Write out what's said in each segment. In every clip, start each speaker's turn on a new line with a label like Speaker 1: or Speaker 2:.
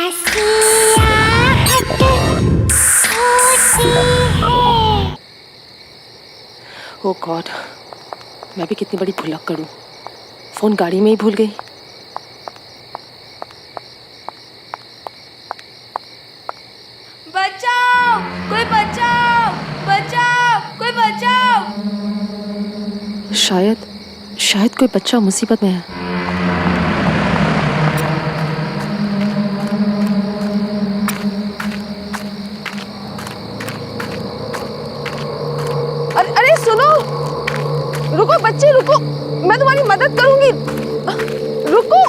Speaker 1: ओह God, मैं भी कितनी बड़ी भुलक्कड़ हूँ। फोन गाड़ी में ही भूल गई।
Speaker 2: बचाओ, कोई बचाओ, बचाओ, कोई बचाओ।
Speaker 1: शायद कोई बच्चा मुसीबत में है। अरे सुनो, रुको बच्चे रुको, मैं तुम्हारी मदद करूंगी, रुको।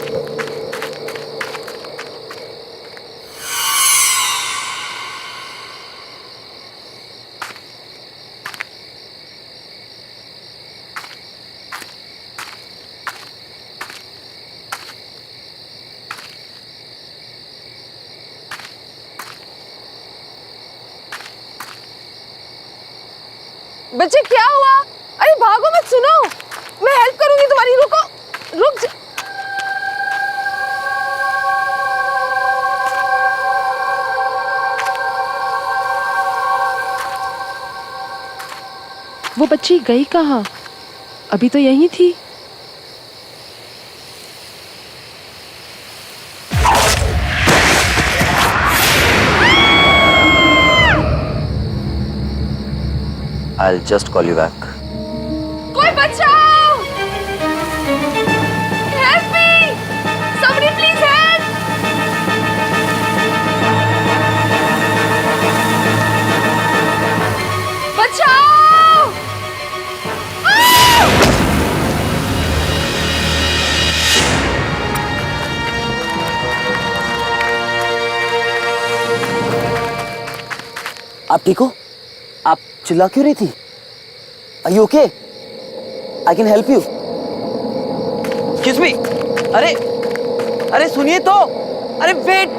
Speaker 1: बच्चे क्या हुआ? अरे भागो मत, सुनो, मैं हेल्प करूंगी तुम्हारी, रुको, रुक जा। वो बच्ची गई कहाँ? अभी तो यहीं थी।
Speaker 3: I'll just call you back.
Speaker 2: कोई बचाओ! Help me! Somebody please help! बचाओ!
Speaker 3: आप ठीक हो? आप चिल्ला क्यों रही थी? Are you okay? I can help you. Excuse me. अरे सुनिए तो. अरे wait.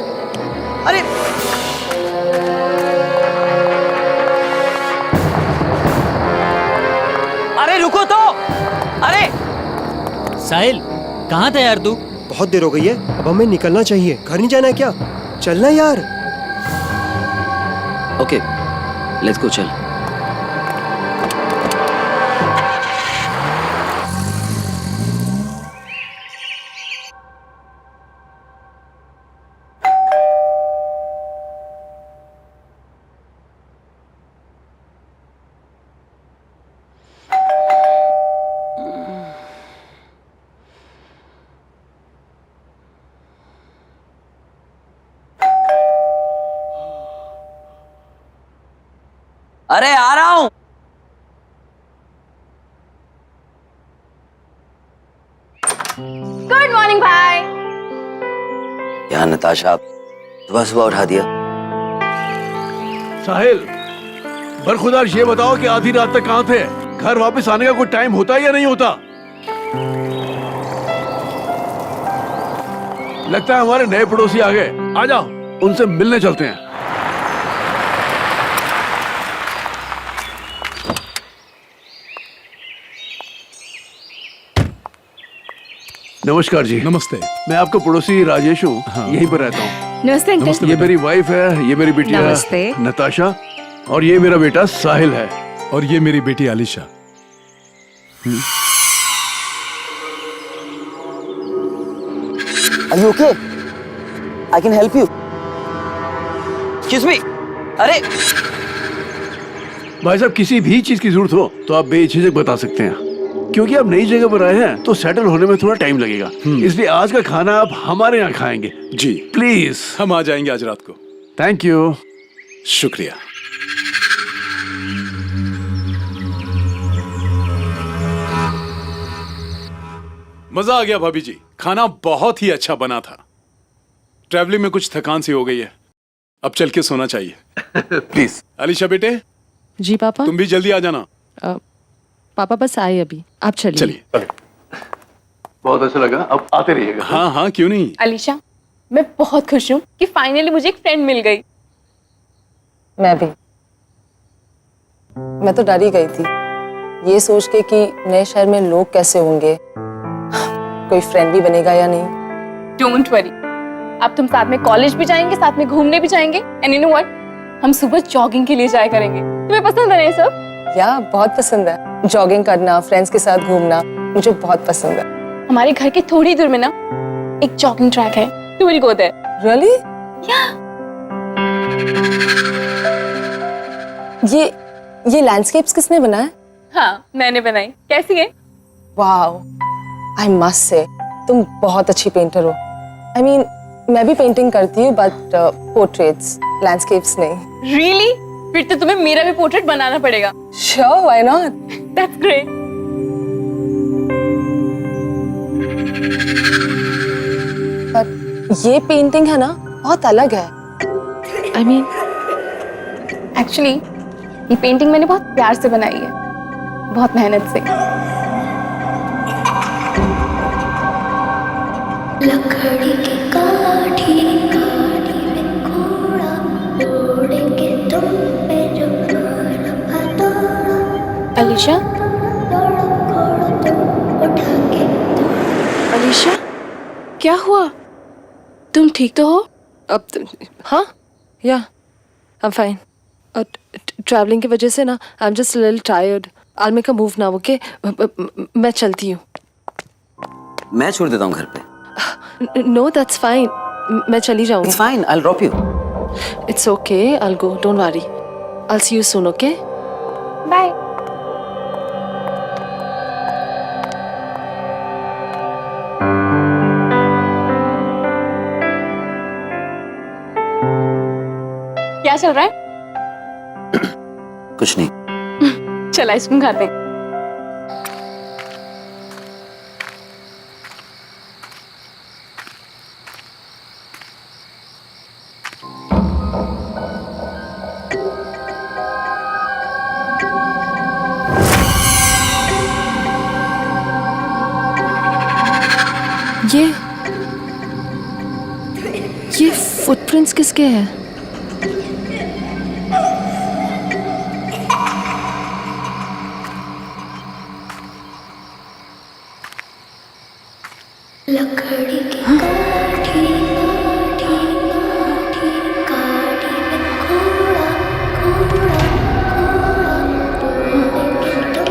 Speaker 3: अरे रुको तो. अरे
Speaker 4: साहिल, कहाँ था यार तू?
Speaker 5: बहुत देर हो गई है, अब हमें निकलना चाहिए। घर नहीं जाना है क्या? चलना यार।
Speaker 3: Okay, let's go चल. अरे आ रहा हूं.
Speaker 2: Good morning भाई।
Speaker 3: यार नताशा, सुबह उठा दिया.
Speaker 6: साहिल, बरखुदार ये बताओ कि आधी रात तक कहाँ थे? घर वापस आने का कोई टाइम होता है या नहीं होता? लगता है हमारे नए पड़ोसी आ गए। आ जाओ, उनसे मिलने चलते हैं। नमस्कार जी।
Speaker 7: नमस्ते।
Speaker 6: मैं आपका पड़ोसी राजेश हूँ। हाँ। यहीं पर रहता हूँ।
Speaker 2: नमस्ते अंकल।
Speaker 6: ये मेरी वाइफ है, ये मेरी बिटिया
Speaker 2: नमस्ते।
Speaker 6: नताशा, और ये मेरा बेटा साहिल है।
Speaker 7: और ये मेरी बेटी Alisha.
Speaker 3: Are you okay? I can help you. Excuse me. अरे
Speaker 6: भाई साहब, किसी भी चीज की जरूरत हो तो आप बेझिझक बता सकते हैं, क्योंकि आप नई जगह पर आए हैं तो सेटल होने में थोड़ा टाइम लगेगा। इसलिए आज का खाना आप हमारे यहाँ खाएंगे।
Speaker 7: जी
Speaker 6: प्लीज।
Speaker 7: हम आ जाएंगे आज रात को।
Speaker 6: Thank you.
Speaker 7: शुक्रिया। मजा आ गया भाभी जी, खाना बहुत ही अच्छा बना था। ट्रैवलिंग में कुछ थकान सी हो गई है, अब चल के सोना चाहिए।
Speaker 6: प्लीज।
Speaker 7: अलीशा बेटे,
Speaker 1: जी पापा।
Speaker 7: तुम भी जल्दी आ जाना।
Speaker 1: पापा बस आए अभी, आप चलिए।
Speaker 7: चलिए।
Speaker 6: बहुत अच्छा लगा, अब आते रहिएगा।
Speaker 7: हाँ हाँ, क्यों नहीं।
Speaker 2: अलीशा, मैं बहुत खुश हूँ कि फाइनली मुझे एक फ्रेंड मिल गई।
Speaker 1: मैं भी। मैं तो डर ही गई थी, ये सोच के कि नए शहर में लोग कैसे होंगे, कोई फ्रेंड भी बनेगा या नहीं।
Speaker 2: डोंट वरी,
Speaker 1: अब तुम साथ में कॉलेज भी जाएंगे, साथ में घूमने भी जाएंगे। एंड यू नो व्हाट, हम सुबह जॉगिंग के लिए जाया करेंगे। तुम्हें पसंद है ये सब?
Speaker 8: या बहुत पसंद है, जॉगिंग करना, फ्रेंड्स के साथ घूमना मुझे बहुत पसंद है।
Speaker 1: हमारे घर के थोड़ी दूर में ना एक जॉगिंग ट्रैक है, we will go there.
Speaker 8: Really? ये लैंडस्केप्स किसने बनाया?
Speaker 1: हाँ, मैंने बनाई। कैसी है?
Speaker 8: वाओ, आई मस्ट से तुम बहुत अच्छी पेंटर हो। आई मीन मैं भी पेंटिंग करती हूँ, बट पोर्ट्रेट्स, लैंडस्केप्स नहीं।
Speaker 1: रियली? फिर तो तुम्हें मेरा भी पोर्ट्रेट बनाना पड़ेगा।
Speaker 8: Sure, why not?
Speaker 1: That's great.
Speaker 8: But ये पेंटिंग है ना, बहुत अलग है।
Speaker 1: आई मीन एक्चुअली ये पेंटिंग मैंने बहुत प्यार से बनाई है, बहुत मेहनत से।
Speaker 9: लकड़ी की काठी काठी में घोड़ा उड़ेंगे तुम पे जो
Speaker 1: अलीशा,
Speaker 9: उठा के
Speaker 1: अलीशा, क्या हुआ? तुम ठीक तो हो?
Speaker 8: अब हाँ, या आई एम फाइन। ट्रैवलिंग की वजह से ना I am just a little tired. I make a move now, okay? मैं चलती हूँ।
Speaker 3: मैं छोड़ देता हूँ घर पे।
Speaker 8: नो दैट्स फाइन, मैं चली जाऊंगी।
Speaker 3: It's fine, I will drop you.
Speaker 8: It's okay, I will go, don't worry. I will see you soon, okay?
Speaker 1: Bye. क्या चल रहा है?
Speaker 3: कुछ नहीं।
Speaker 1: चल आइसक्रीम खाते हैं।
Speaker 8: ये फुटप्रिंट्स किसके हैं?
Speaker 9: लकड़ी की काठी काठी काठी काठी में घोड़ा घोड़ा घोड़ा उड़ेंगे तुम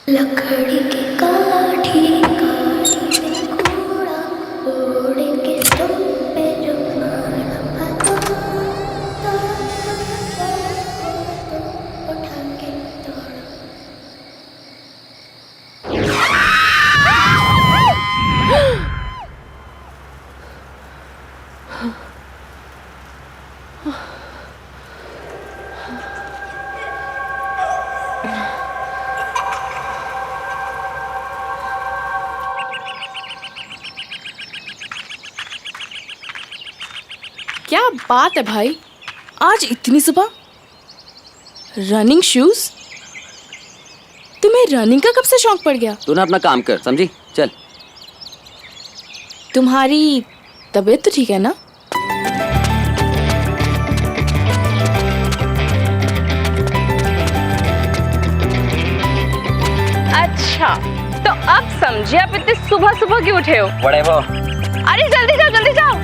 Speaker 9: लकड़ी की काठी काठी में घोड़ा उड़ेंगे तुम पे जो उठा के दौड़ा।
Speaker 2: क्या बात है भाई, आज इतनी सुबह रनिंग शूज? तुम्हें रनिंग का कब से शौक पड़ गया?
Speaker 3: तू ना अपना काम कर, समझी? चल।
Speaker 2: तुम्हारी तबीयत तो ठीक है ना?
Speaker 1: अच्छा, तो अब समझिए आप इतने सुबह सुबह क्यों उठे हो?
Speaker 3: Whatever.
Speaker 1: अरे जल्दी जाओ, जल्दी जाओ।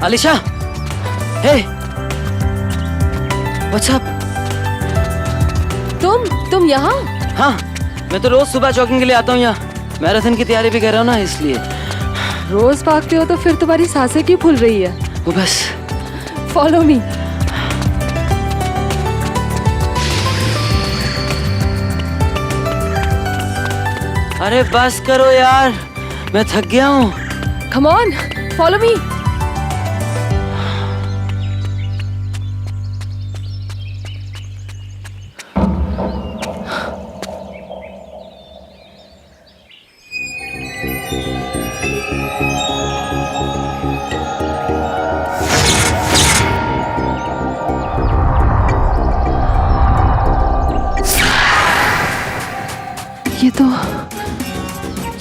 Speaker 3: Alisha, hey, what's up?
Speaker 8: तुम यहाँ?
Speaker 3: हाँ, मैं तो रोज सुबह जॉगिंग के लिए आता हूँ यहाँ। मैराथन की तैयारी भी कर रहा हूँ ना, इसलिए।
Speaker 8: रोज भागते हो तो फिर तुम्हारी सांसें क्यों फूल रही है?
Speaker 3: वो बस।
Speaker 8: Follow me.
Speaker 3: अरे बस करो यार, मैं थक गया हूँ।
Speaker 8: Come on, follow me.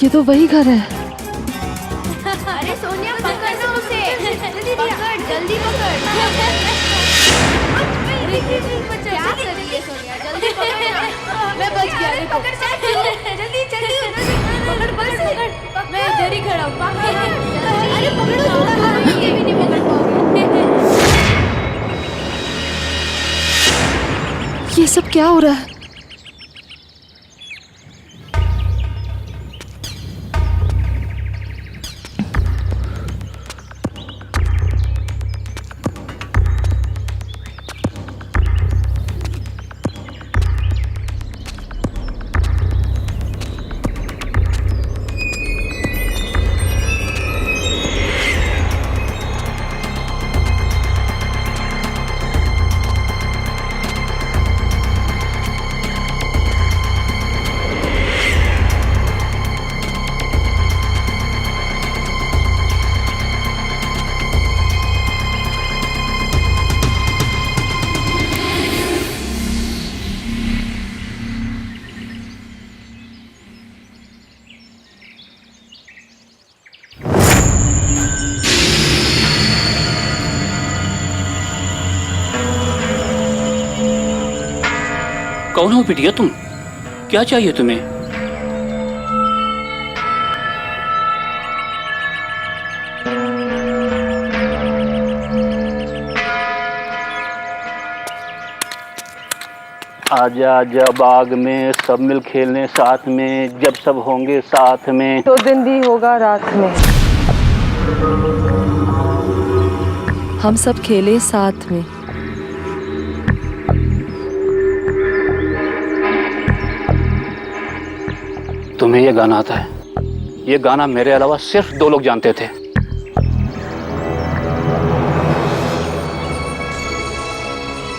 Speaker 8: ये तो वही घर है।
Speaker 9: अरे सोनिया पकड़ ना उसे, जल्दी पकड़, जल्दी पकड़। क्या कर रही है सोनिया, जल्दी पकड़ ना। मैं बच गया, देखो। जल्दी जल्दी पकड़ पकड़ पकड़, मैं इधर ही खड़ा हूँ। अरे पकड़ो थोड़ा, ये भी नहीं पकड़ पाओगे।
Speaker 8: ये सब क्या हो रहा है?
Speaker 4: कौन हो बिटिया तुम? क्या चाहिए तुम्हें? आजा आजा बाग में सब मिल खेलने साथ में, जब सब होंगे साथ में।
Speaker 8: तो दिन भी होगा रात में, हम सब खेले साथ में।
Speaker 4: तुम्हें ये गाना आता है? ये गाना मेरे अलावा सिर्फ 2 लोग जानते थे।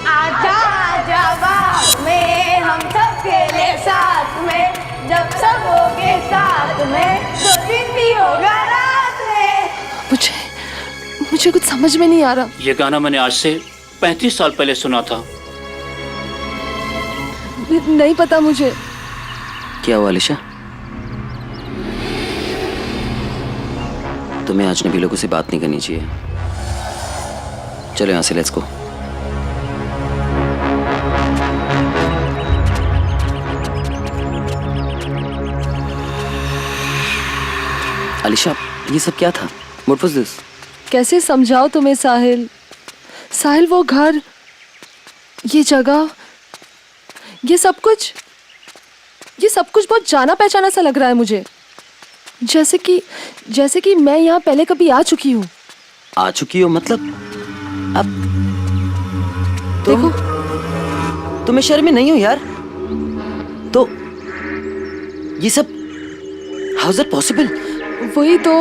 Speaker 9: आजा आजा बाग में हम सब खेले साथ में, जब सब होंगे साथ में, तो दिन भी होगा रात में।
Speaker 8: मुझे कुछ समझ में नहीं आ रहा।
Speaker 4: ये गाना मैंने आज से 35 साल पहले सुना था।
Speaker 8: नहीं पता मुझे।
Speaker 3: क्या हुआ अलीशा? तुम्हें अजनबी लोगों से बात नहीं करनी चाहिए। चलो यहाँ से, लेट्स गो। अलीशा, ये सब क्या था? What was this?
Speaker 8: कैसे समझाओ तुम्हें साहिल? साहिल, वो घर, ये जगह, ये सब कुछ बहुत जाना पहचाना सा लग रहा है मुझे। जैसे कि मैं यहाँ पहले कभी आ चुकी हूँ।
Speaker 3: आ चुकी हो मतलब? अब
Speaker 8: देखो,
Speaker 3: तुम्हें शर्म नहीं हो यार? तो ये सब हाउ इज इट पॉसिबल?
Speaker 8: वही तो।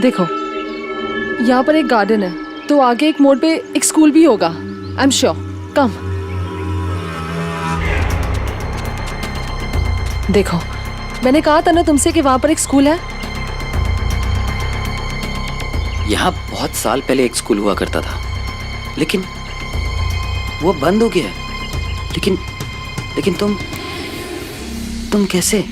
Speaker 8: देखो, यहाँ पर एक गार्डन है, तो आगे एक मोड़ पे एक स्कूल भी होगा। I am sure. कम देखो, मैंने कहा था ना तुमसे कि वहां पर एक स्कूल है।
Speaker 3: यहाँ बहुत साल पहले एक स्कूल हुआ करता था, लेकिन वो बंद हो गया है। लेकिन तुम कैसे?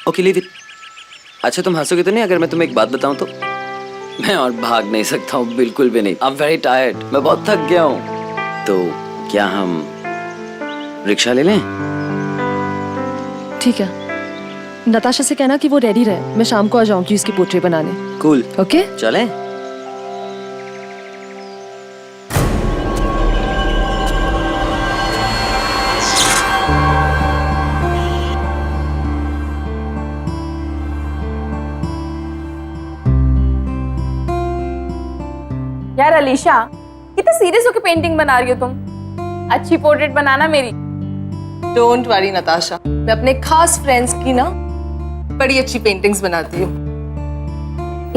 Speaker 3: Okay leave it. अच्छा, तुम हंसोगे तो नहीं अगर मैं तुम्हें एक बात बताऊं तो? मैं और भाग नहीं सकता हूँ, बिल्कुल भी नहीं। आई एम वेरी टायर्ड, मैं बहुत थक गया हूँ। तो क्या हम रिक्शा ले लें?
Speaker 8: ठीक है, नताशा से कहना कि वो रेडी रहे, मैं शाम को आ जाऊंगी उसकी पोर्ट्रेट बनाने।
Speaker 3: कूल,
Speaker 8: ओके
Speaker 3: चलें?
Speaker 1: यार अलीशा, कितना सीरियस होकर पेंटिंग बना रही हो तुम? अच्छी पोर्ट्रेट बनाना मेरी।
Speaker 8: डोंट वरी नताशा, मैं अपने खास फ्रेंड्स की ना बड़ी अच्छी पेंटिंग्स बनाती हूँ।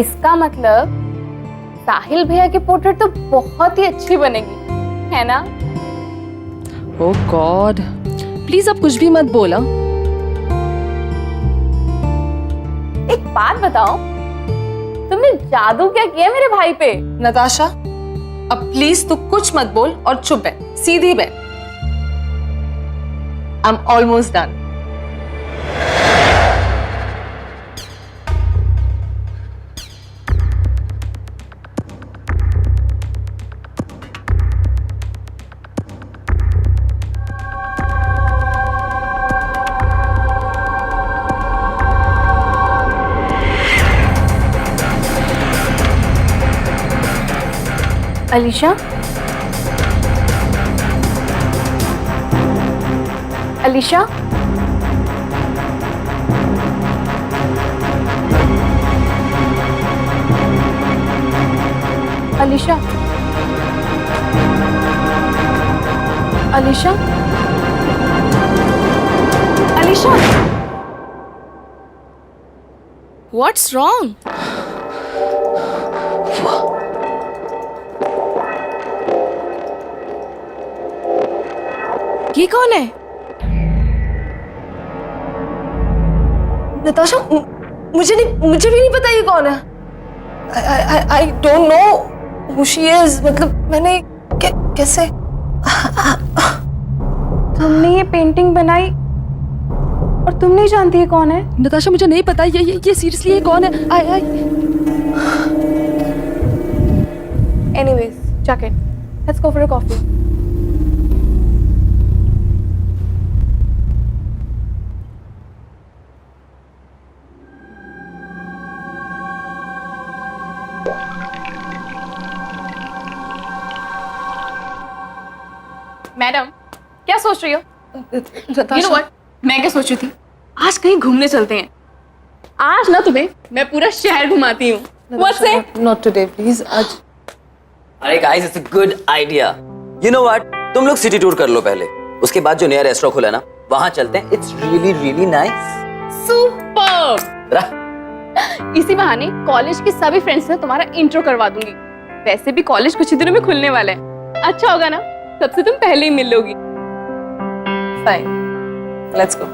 Speaker 1: इसका मतलब साहिल भैया की पोर्ट्रेट तो बहुत ही अच्छी बनेगी, है ना?
Speaker 8: ओह गॉड, प्लीज अब कुछ भी मत बोला।
Speaker 1: एक बात बताओ, तुमने जादू क्या किया मेरे भाई पे?
Speaker 8: नताशा, अब प्लीज तू कुछ मत बोल और चुप बैठ, सीधी बैठ। I am almost done.
Speaker 1: Alisha, Alisha, Alisha, Alisha, Alisha,
Speaker 2: What's wrong? ये कौन है?
Speaker 8: नताशा, मुझे भी नहीं पता ये कौन है। I don't know who she is. मतलब मैंने कैसे
Speaker 1: तुमने ये पेंटिंग बनाई और तुम नहीं जानती है कौन है?
Speaker 8: नताशा, मुझे नहीं पता ये सीरियसली ये कौन है। आई
Speaker 1: Anyways, chuck it. Let's go for a coffee. Madam, क्या सोच रही हो? You know what? मैं क्या सोच रही थी? आज कहीं घूमने चलते हैं। आज ना तुम्हें मैं पूरा शहर घुमाती हूँ। What say?
Speaker 8: Not today please. आज
Speaker 3: अरे guys, it's a good idea. You know what, तुम लोग सिटी टूर कर लो पहले, उसके बाद जो नया रेस्टोरेंट खुला है ना, वहां चलते हैं। It's really really nice.
Speaker 1: Super. इसी बहाने कॉलेज के सभी फ्रेंड्स से तुम्हारा इंट्रो करवा दूंगी। वैसे भी कॉलेज कुछ ही दिनों में खुलने वाला है। अच्छा होगा ना, सबसे तुम पहले ही मिल लोगी।
Speaker 8: Fine, let's go.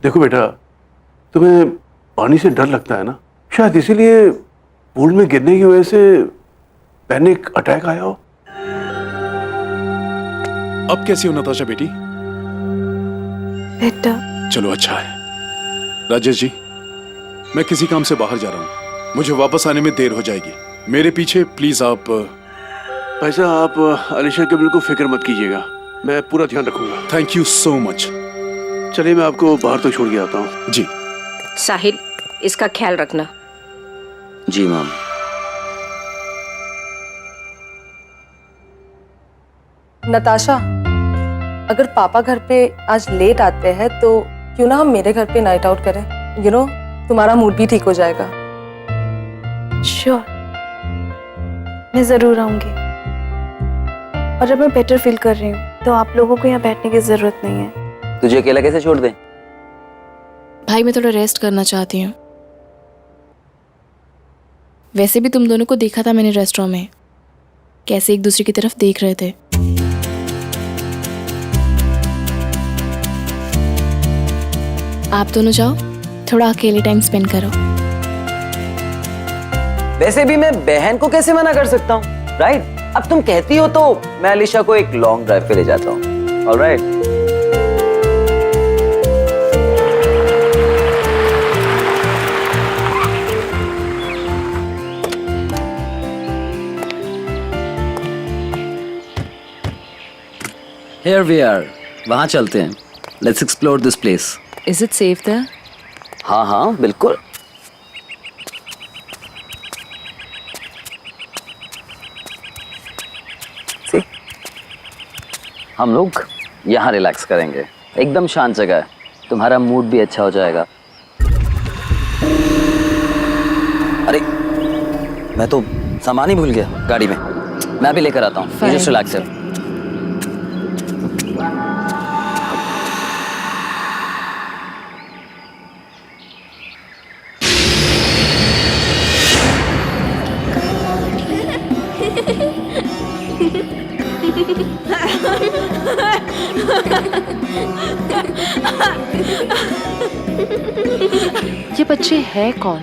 Speaker 6: देखो बेटा, तुम्हें पानी से डर लगता है ना, शायद इसीलिए पूल में गिरने की वजह से पैनिक अटैक आया हो।
Speaker 7: अब कैसी हो नताशा बेटी?
Speaker 1: बेटा,
Speaker 7: चलो अच्छा है। राजेश जी, मैं किसी काम से बाहर जा रहा हूँ, मुझे वापस आने में देर हो जाएगी। मेरे पीछे प्लीज आप।
Speaker 6: पैसा आप अलीशा के बिल्कुल फिक्र मत कीजिएगा, मैं पूरा ध्यान रखूंगा।
Speaker 7: Thank you so much.
Speaker 6: चलिए मैं आपको बाहर तक छोड़ के आता हूँ।
Speaker 7: जी।
Speaker 10: साहिल, इसका ख्याल रखना।
Speaker 3: जी मैम।
Speaker 8: नताशा, अगर पापा घर पे आज लेट आते हैं तो क्यों ना हम मेरे घर पे नाइट आउट करें? यू नो, तुम्हारा मूड भी ठीक हो जाएगा।
Speaker 1: श्योर, मैं जरूर आऊंगी। और अब मैं बेटर फील कर रही हूँ तो आप लोगों को यहाँ बैठने की जरूरत नहीं है।
Speaker 3: तुझे अकेला कैसे छोड़ दें?
Speaker 2: भाई मैं थोड़ा रेस्ट करना चाहती हूँ। वैसे भी तुम दोनों को देखा था मैंने रेस्टोरेंट में, कैसे एक दूसरे की तरफ देख रहे थे। आप दोनों जाओ, थोड़ा अकेले टाइम स्पेंड करो।
Speaker 3: वैसे भी मैं बहन को कैसे मना कर सकता हूँ, राइट? अब तुम कहती हो तो मैं अलीशा को एक लॉन्ग ड्राइव पे ले जाता हूँ। ऑलराइट। Here we are. वहाँ चलते हैं। Let's explore this place.
Speaker 8: Is it safe there?
Speaker 3: हाँ हाँ बिल्कुल। See? हम लोग यहाँ रिलैक्स करेंगे। एकदम शांत जगह है, तुम्हारा मूड भी अच्छा हो जाएगा। अरे मैं तो सामान ही भूल गया गाड़ी में। मैं भी लेकर आता हूँ। जस्ट रिलैक्स है।
Speaker 8: ये बच्चे हैं कौन?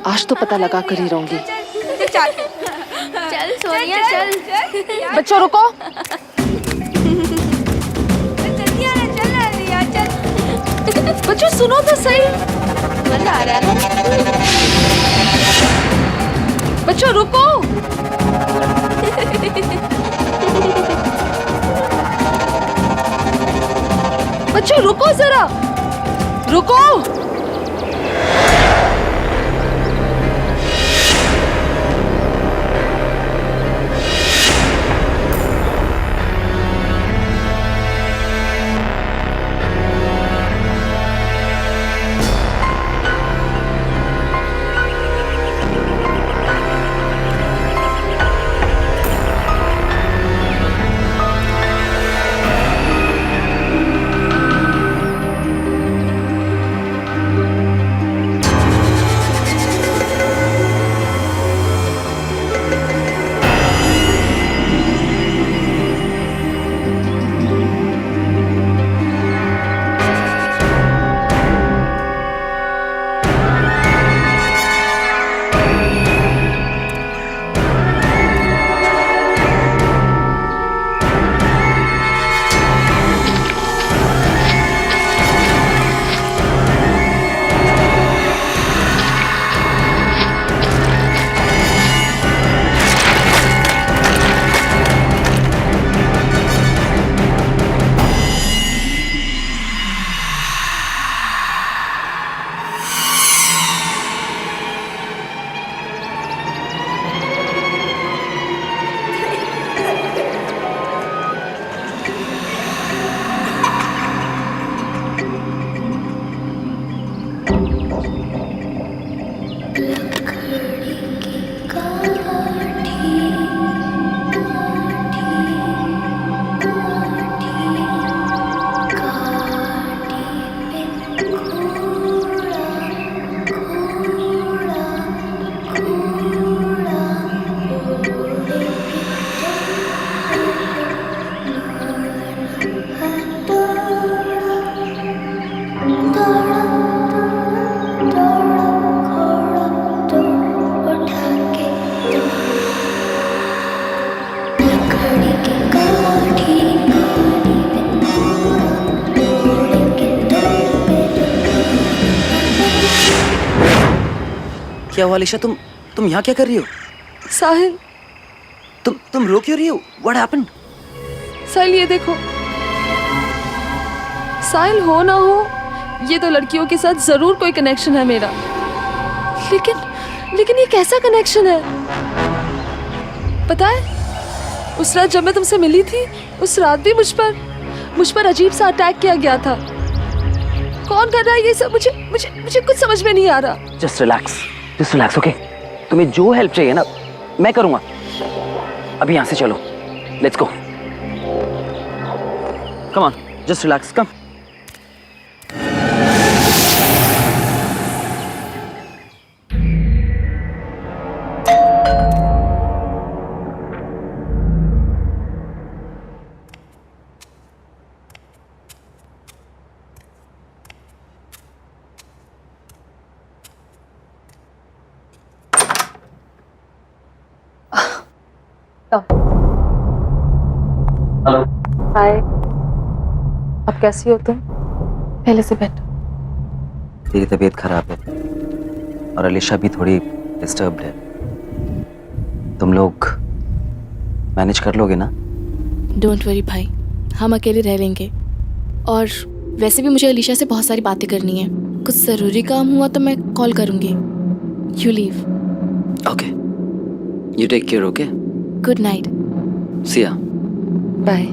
Speaker 8: आज तो पता लगा कर ही रहूंगी।
Speaker 9: चल सोनिया चल।
Speaker 8: बच्चों रुको।
Speaker 9: जल्दी आना, चल आलिया चल।
Speaker 8: बच्चों सुनो तो सही।
Speaker 9: मजा आ रहा है।
Speaker 8: बच्चों रुको। बच्चों रुको जरा, रुको।
Speaker 3: क्या हुआ अलीशा, तुम यहाँ क्या कर रही हो?
Speaker 8: साहिल,
Speaker 3: तुम रो क्यों रही हो? What happened?
Speaker 8: साहिल ये देखो। साहिल हो ना हो, ये तो लड़कियों के साथ जरूर कोई कनेक्शन है मेरा। लेकिन ये कैसा कनेक्शन है? पता है, उस रात जब मैं तुमसे मिली थी, उस रात भी मुझ पर अजीब सा अटैक किया गया था। कौन कर रहा है ये सब? मुझे कुछ समझ में नहीं आ रहा।
Speaker 3: Just relax, okay? तुम्हें जो हेल्प चाहिए ना, मैं करूंगा। अभी यहाँ से चलो, let's go. Come on, just relax, come. Hello.
Speaker 8: Hi. अब कैसी हो तुम?
Speaker 1: पहले से बेटर।
Speaker 3: तेरी तबीयत खराब है और अलीशा भी थोड़ी डिस्टर्ब्ड है। तुम लोग मैनेज कर लोगे ना?
Speaker 2: डोंट वरी भाई, हम अकेले रह लेंगे। और वैसे भी मुझे अलीशा से बहुत सारी बातें करनी है। कुछ ज़रूरी काम हुआ तो मैं कॉल करूँगी। You leave.
Speaker 3: Okay, you take care. Okay,
Speaker 2: good night.
Speaker 3: See ya.
Speaker 8: Bye.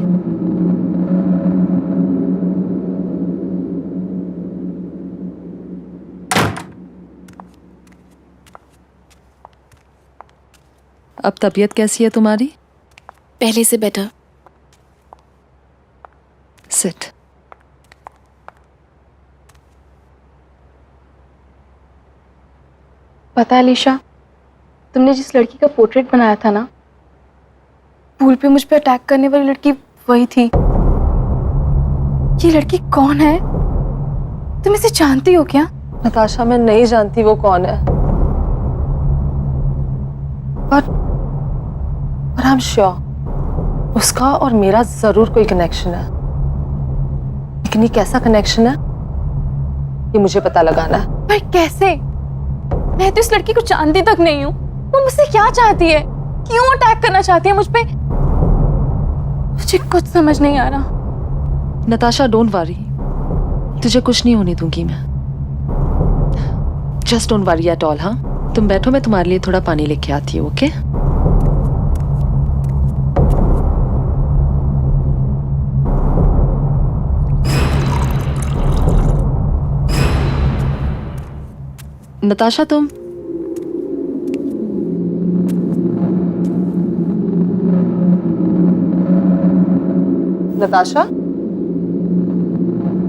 Speaker 8: अब तबीयत कैसी है तुम्हारी?
Speaker 2: पहले से बेटर।
Speaker 8: सिट।
Speaker 1: पता है अलीशा, तुमने जिस लड़की का पोर्ट्रेट बनाया था ना, पूल पे मुझ पे अटैक करने वाली लड़की वही थी। ये लड़की कौन है? तुम इसे जानती हो क्या?
Speaker 8: नताशा, मैं नहीं जानती वो कौन है, पर आई एम श्योर उसका और मेरा जरूर कोई कनेक्शन है। लेकिन ये कैसा कनेक्शन है, ये मुझे पता लगाना है।
Speaker 1: पर कैसे? मैं तो इस लड़की को जानती तक नहीं हूँ। वो मुझसे क्या चाहती है? क्यों अटैक करना चाहती है मुझ पे? मुझे कुछ समझ नहीं आ रहा।
Speaker 8: नताशा, डोंट वरी, तुझे कुछ नहीं होने दूंगी मैं। Just don't worry at all. हाँ, तुम बैठो, मैं तुम्हारे लिए थोड़ा पानी लेके आती हूँ। ओके? नताशा, तुम नताशा,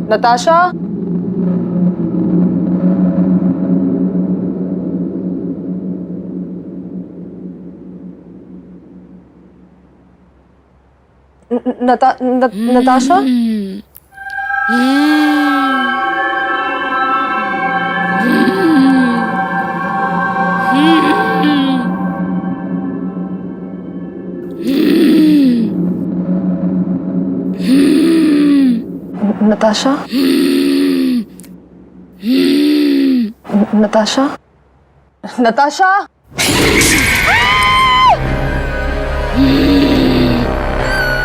Speaker 8: नताशा, नताशा, नताशा, नताशा, नताशा।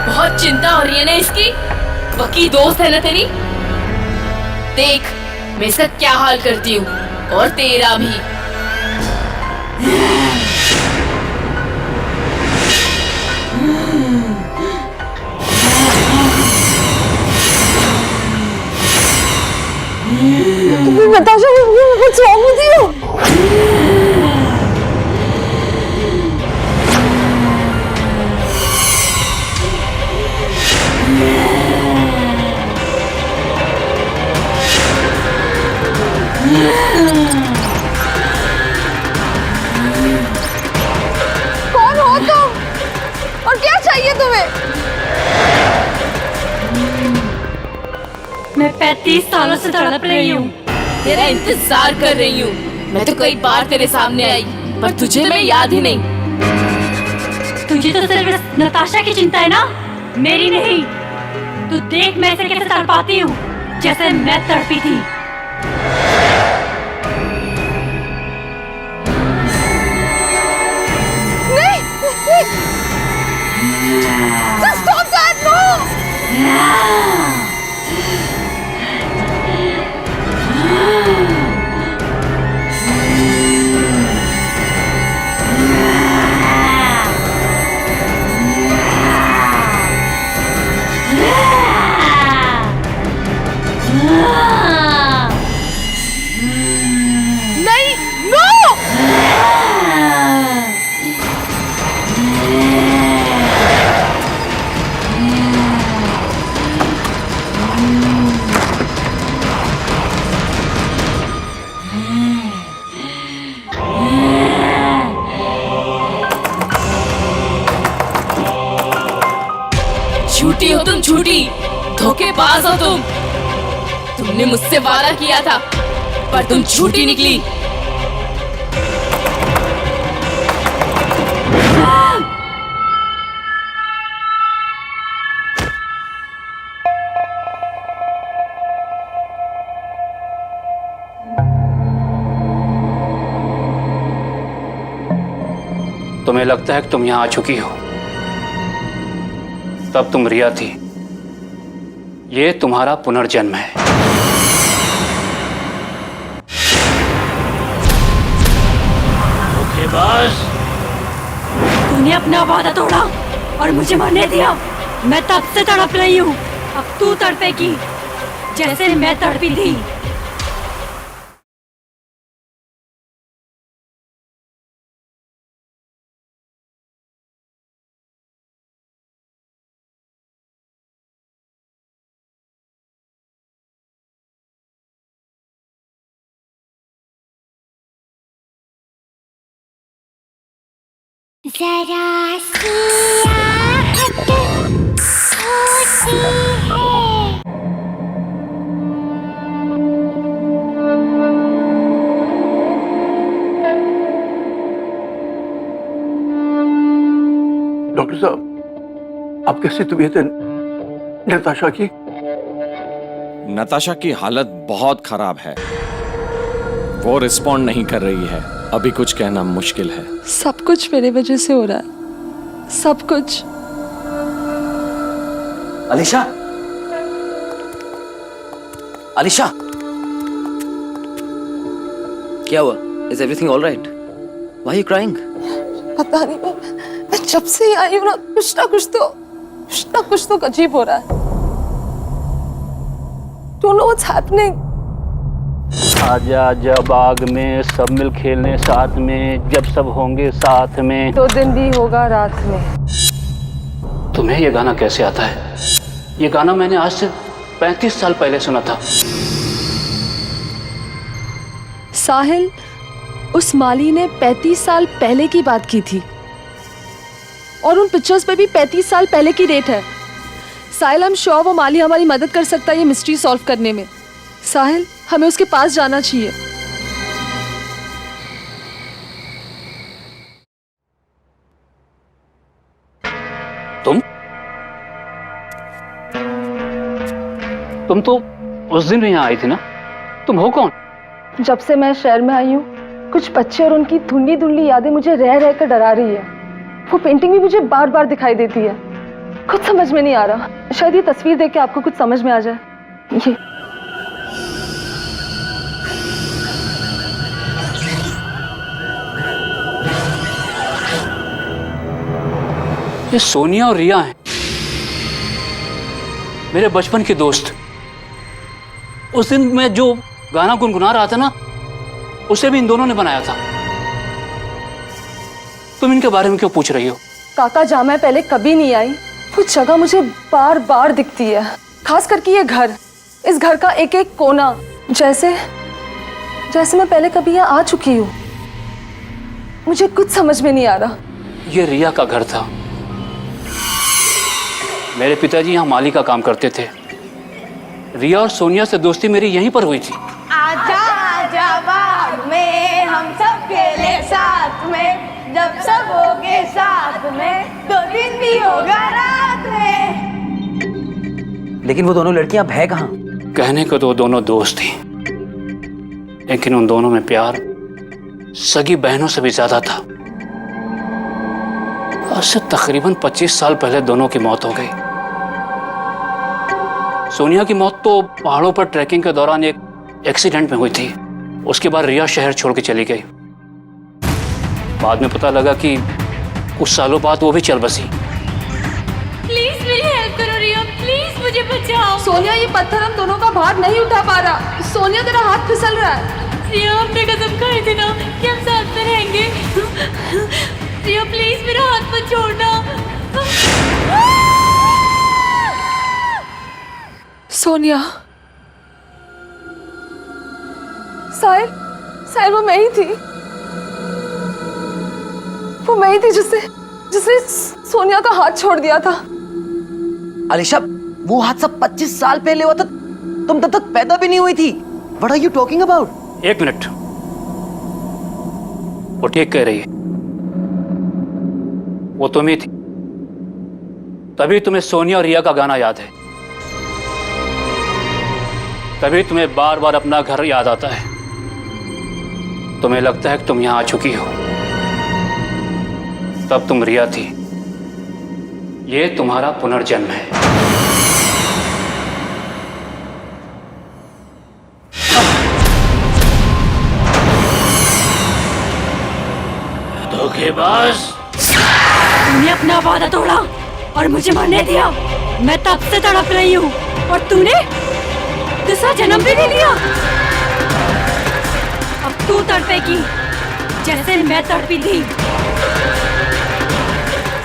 Speaker 2: बहुत चिंता हो रही है ना इसकी? पक्की दोस्त है ना तेरी? देख मैं इसका क्या हाल करती हूँ, और तेरा भी।
Speaker 8: Natasha, what's wrong with you? कौन हो तुम? और क्या चाहिए तुम्हें?
Speaker 9: मैं 35 सालों से तड़प रही हूँ।
Speaker 2: तेरा इंतजार कर रही हूँ। मैं तो कई बार तेरे सामने आई, पर तुझे मैं याद ही नहीं।
Speaker 9: तुझे तो सिर्फ नताशा की चिंता है ना, मेरी नहीं। तू देख मैं इसे कैसे तड़पाती हूँ, जैसे मैं तड़पी थी।
Speaker 8: Just stop that! No! नहीं, no!
Speaker 2: झूठी हो तुम, झूठी, धोखेबाज हो तुम। तुमने मुझसे वादा किया था, पर तुम झूठी निकली।
Speaker 4: तुम्हें लगता है कि तुम यहाँ आ चुकी हो। तब तुम रिया थी। ये तुम्हारा पुनर्जन्म है। धोखेबाज।
Speaker 9: तूने अपना वादा तोड़ा और मुझे मरने दिया। मैं तब से तड़प रही हूँ, अब तू तड़पेगी जैसे मैं तड़पी थी।
Speaker 11: जरा सी आहट होती है।
Speaker 6: डॉक्टर साहब, आप कैसी तबीयत है नताशा की?
Speaker 12: नताशा की हालत बहुत खराब है। वो रिस्पॉन्ड नहीं कर रही है। अभी कुछ कहना मुश्किल है।
Speaker 8: सब कुछ मेरे वजह से हो रहा है, सब कुछ।
Speaker 3: अलीशा, अलीशा, क्या हुआ? Is everything all right? Why are you crying?
Speaker 8: पता नहीं, मैं जब से ही आई हूँ ना, कुछ ना कुछ तो अजीब हो रहा है। Don't know what's happening.
Speaker 4: आजा आजा बाग में सब मिल खेलने साथ में, जब सब होंगे साथ में।
Speaker 8: 2 दिन भी होगा रात में।
Speaker 4: तुम्हें ये गाना कैसे आता है? ये गाना मैंने आज से 35 साल पहले सुना था।
Speaker 8: साहिल, उस माली ने 35 साल पहले की बात की थी और उन पिक्चर्स पे भी 35 साल पहले की डेट है। साहिल, हम श्योर वो माली हमारी मदद कर सकता है ये मिस्ट्री सॉल्व करने में। साहिल, हमें उसके पास जाना चाहिए।
Speaker 4: तुम तो उस दिन भी यहाँ आई थी ना? तुम हो कौन?
Speaker 8: जब से मैं शहर में आई हूँ, कुछ बच्चे और उनकी धुंधली धुंधली यादें मुझे रह रह कर डरा रही है। वो पेंटिंग भी मुझे बार बार दिखाई देती है। कुछ समझ में नहीं आ रहा। शायद ये तस्वीर देख के आपको कुछ समझ में आ जाए।
Speaker 4: ये सोनिया और रिया हैं, मेरे बचपन के दोस्त। उस दिन मैं जो गाना गुनगुना रहा था ना, उसे भी इन दोनों ने बनाया था। तुम इनके बारे में क्यों पूछ रही हो?
Speaker 8: काका, जहाँ मैं पहले कभी नहीं आई, वो जगह मुझे बार बार दिखती है। खास करके ये घर, इस घर का एक एक कोना, जैसे मैं पहले कभी यहाँ आ चुकी हूँ। मुझे कुछ समझ में नहीं आ रहा।
Speaker 4: ये रिया का घर था। मेरे पिताजी यहाँ माली का काम करते थे। रिया और सोनिया से दोस्ती मेरी यहीं पर हुई थी।
Speaker 9: आजा आजा बाग में हम सब खेले साथ में, जब सब होगे साथ में, 2 दिन भी होगा रात में।
Speaker 3: लेकिन वो दोनों लड़कियां अब है कहाँ?
Speaker 4: कहने को तो वो दोनों दोस्त थी, लेकिन उन दोनों में प्यार सगी बहनों से भी ज्यादा था। आज से तकरीबन 25 साल पहले दोनों की मौत हो गई। सोनिया की मौत तो पहाड़ों पर ट्रैकिंग के दौरान एक एक्सीडेंट में हुई थी। उसके बाद रिया शहर छोड़ के चली गई। बाद में पता लगा कि कुछ सालों बाद वो भी चल बसी।
Speaker 9: प्लीज मेरी हेल्प करो रिया, प्लीज मुझे बचाओ।
Speaker 8: सोनिया, ये पत्थर हम दोनों का भार नहीं उठा पा रहा। सोनिया, तेरा हाथ फिसल रहा है।
Speaker 9: रिया, हमने कसम खाई थी ना कि हम साथ में रहेंगे। रिया प्लीज मेरा हाथ मत छोड़ना।
Speaker 8: सोनिया, साहिल, वो मैं ही थी। वो मैं ही थी जिसने सोनिया का हाथ छोड़ दिया था।
Speaker 3: अलीशा, वो हादसा 25 साल पहले हुआ था। तुम तब तक पैदा भी नहीं हुई थी। What are you talking about?
Speaker 4: 1 minute, वो ठीक कह रही है। वो तुम ही थी, तभी तुम्हें सोनिया और रिया का गाना याद है। तभी तुम्हें बार बार अपना घर याद आता है। तुम्हें लगता है कि तुम यहां आ चुकी हो। तब तुम रिया थी। ये तुम्हारा पुनर्जन्म है। धोखेबाज!
Speaker 9: तूने अपना वादा तोड़ा और मुझे मरने दिया। मैं तब से तड़प रही हूँ और तूने दूसरा जन्म भी नहीं लिया। अब तू तड़पेगी जैसे मैं तड़पी थी।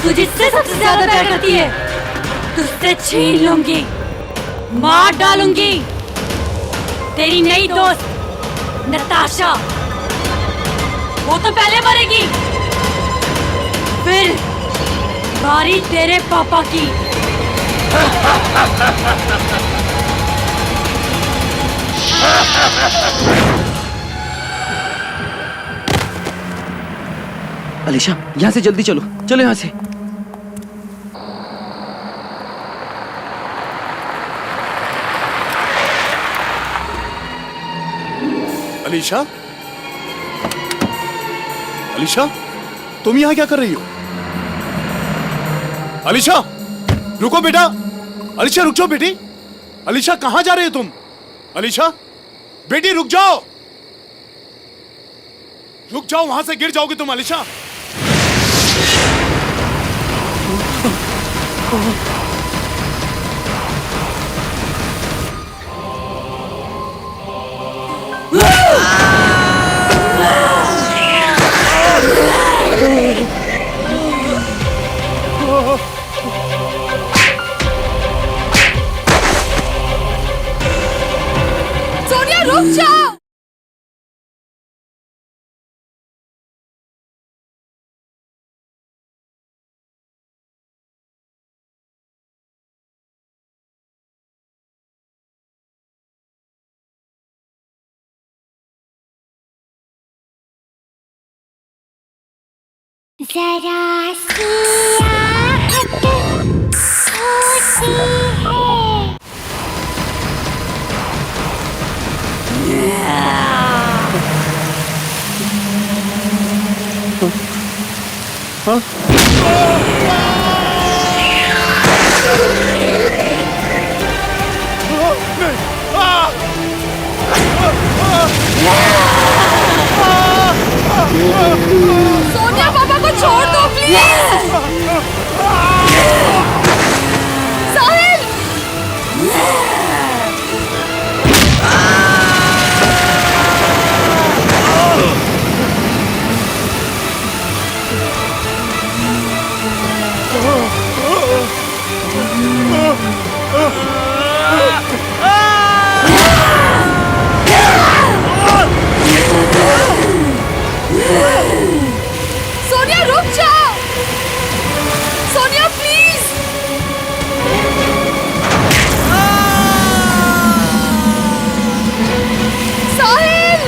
Speaker 9: तू जिससे सबसे ज्यादा प्यार करती है, तुझसे छीन लूंगी, मार डालूंगी। तेरी नई दोस्त नताशा, वो तो पहले मरेगी, फिर बारी तेरे पापा की।
Speaker 3: अलीशा, यहाँ से जल्दी चलो, चलो यहाँ से।
Speaker 7: अलीशा, अलीशा, तुम यहाँ क्या कर रही हो? अलीशा, रुको बेटा। अलीशा, रुक जाओ बेटी। अलीशा, कहाँ जा रही हो तुम? अलीशा, बेटी रुक जाओ, रुक जाओ, वहां से गिर जाओगे तुम। अलीशा,
Speaker 8: सोनिया रुक जाओ।
Speaker 11: जरा सी आहट होती है।
Speaker 8: सोनिया, पापा को छोड़ दो प्लीज। साहिल! सोनिया रुक जाओ। सोनिया प्लीज। साहिल!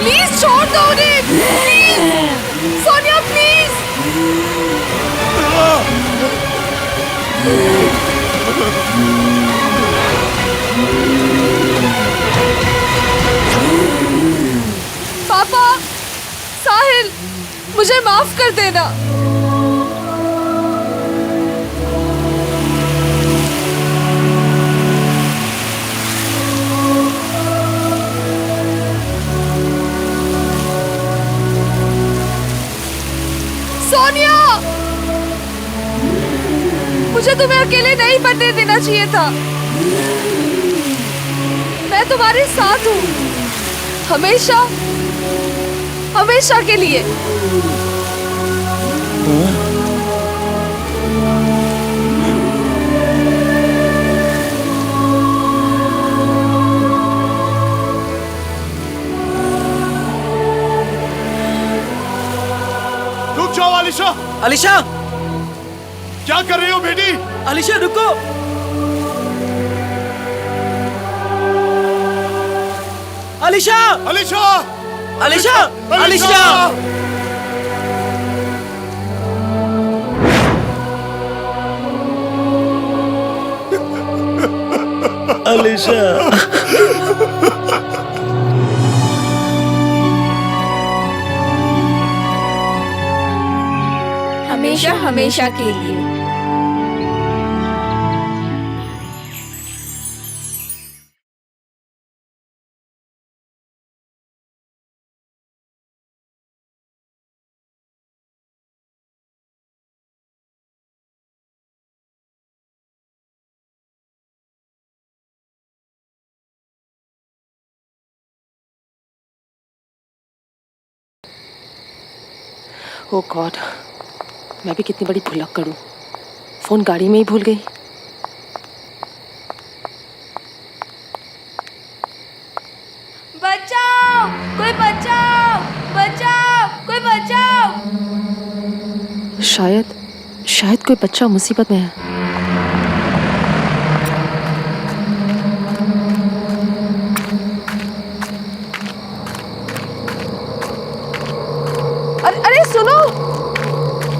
Speaker 8: प्लीज छोड़ दो उन्हें, प्लीज। सोनिया प्लीज। पापा, साहिल, मुझे माफ कर देना। सोनिया, मुझे तुम्हें अकेले नहीं बनने देना चाहिए था। मैं तुम्हारे साथ हूँ, हमेशा, हमेशा के लिए।
Speaker 7: रुक जाओ अलीशा।
Speaker 3: अलीशा,
Speaker 7: क्या कर रही हो बेटी?
Speaker 3: अलीशा रुको। अलीशा,
Speaker 7: अलीशा,
Speaker 3: अलीशा, अलीशा। अलीशा।
Speaker 9: हमेशा हमेशा के लिए।
Speaker 8: ओ गॉड, मैं भी कितनी बड़ी भुलक्कड़ हूँ। फोन गाड़ी में ही भूल गई।
Speaker 9: बचाओ, कोई बचाओ, बचाओ, कोई बचाओ।
Speaker 8: शायद कोई बच्चा मुसीबत में है। अरे सुनो,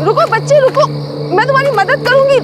Speaker 8: रुको बच्चे रुको, मैं तुम्हारी मदद करूंगी।